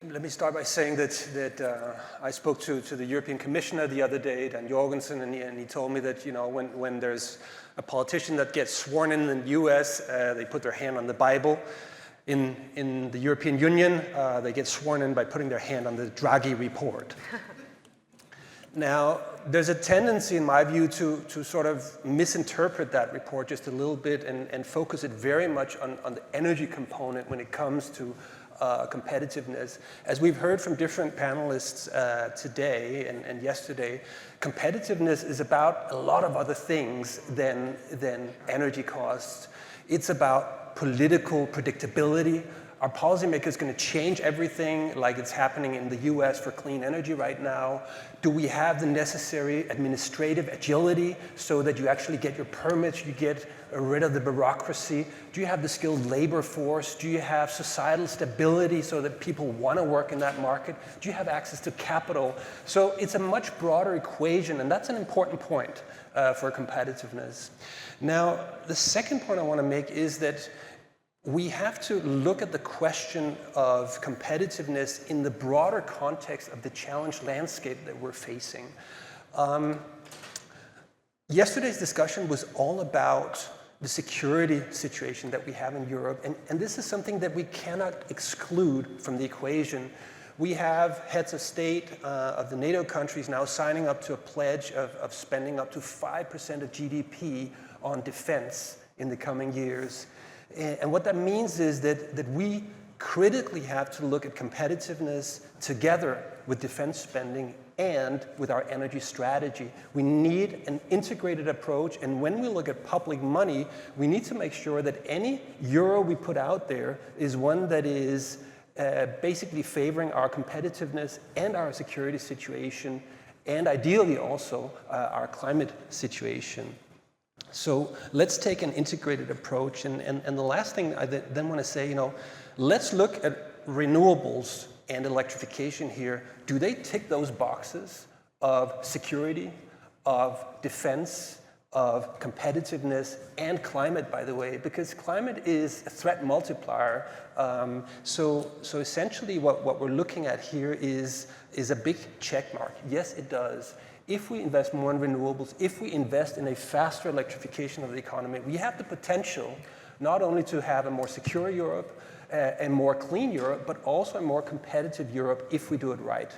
Let me start by saying that I spoke to the European Commissioner the other day, Dan Jorgensen, and he told me that, you know, when there's a politician that gets sworn in the US, they put their hand on the Bible. In the European Union, they get sworn in by putting their hand on the Draghi report. Now, there's a tendency, in my view, to sort of misinterpret that report just a little bit and focus it very much on the energy component when it comes to competitiveness. As we've heard from different panelists today and yesterday, competitiveness is about a lot of other things than energy costs. It's about political predictability. Are policymakers going to change everything like it's happening in the US for clean energy right now? Do we have the necessary administrative agility so that you actually get your permits, you get rid of the bureaucracy? Do you have the skilled labor force? Do you have societal stability so that people want to work in that market? Do you have access to capital? So it's a much broader equation, and that's an important point for competitiveness. Now, the second point I want to make is that we have to look at the question of competitiveness in the broader context of the challenge landscape that we're facing. Yesterday's discussion was all about the security situation that we have in Europe, and this is something that we cannot exclude from the equation. We have heads of state of the NATO countries now signing up to a pledge of spending up to 5% of GDP on defense in the coming years. And what that means is that we critically have to look at competitiveness together with defense spending and with our energy strategy. We need an integrated approach, and when we look at public money, we need to make sure that any euro we put out there is one that is basically favoring our competitiveness and our security situation, and ideally also our climate situation. So let's take an integrated approach. And the last thing I then want to say, you know, let's look at renewables and electrification here. Do they tick those boxes of security, of defense, of competitiveness, and climate, by the way? Because climate is a threat multiplier. So essentially what we're looking at here is a big check mark. Yes, it does. If we invest more in renewables, if we invest in a faster electrification of the economy, we have the potential not only to have a more secure Europe, a more clean Europe, but also a more competitive Europe if we do it right.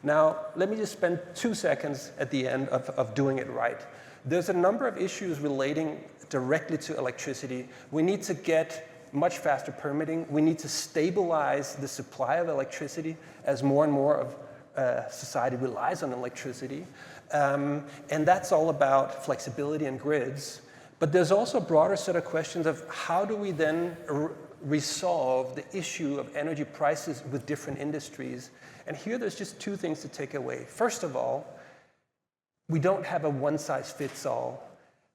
Now, let me just spend 2 seconds at the end of doing it right. There's a number of issues relating directly to electricity. We need to get much faster permitting. We need to stabilize the supply of electricity as more and more of society relies on electricity. And that's all about flexibility and grids. But there's also a broader set of questions of how do we then resolve the issue of energy prices with different industries. And here there's just 2 things to take away. First of all, we don't have a one-size-fits-all.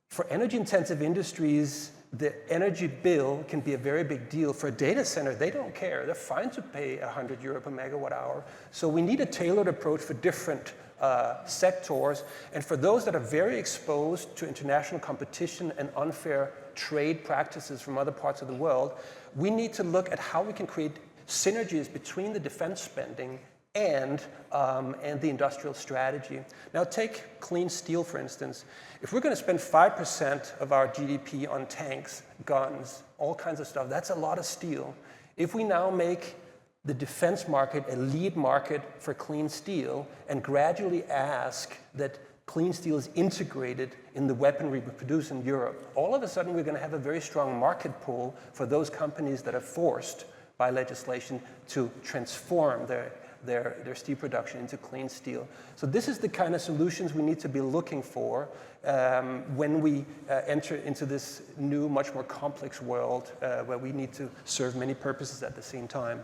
For energy-intensive industries, the energy bill can be a very big deal. For a data center, they don't care. They're fine to pay 100 euro per megawatt hour. So we need a tailored approach for different sectors. And for those that are very exposed to international competition and unfair trade practices from other parts of the world, we need to look at how we can create synergies between the defense spending and the industrial strategy. Now take clean steel, for instance. If we're going to spend 5% of our GDP on tanks, guns, all kinds of stuff, that's a lot of steel. If we now make the defense market a lead market for clean steel and gradually ask that clean steel is integrated in the weaponry we produce in Europe, all of a sudden we're going to have a very strong market pull for those companies that are forced by legislation to transform their steel production into clean steel. So this is the kind of solutions we need to be looking for when we enter into this new, much more complex world where we need to serve many purposes at the same time.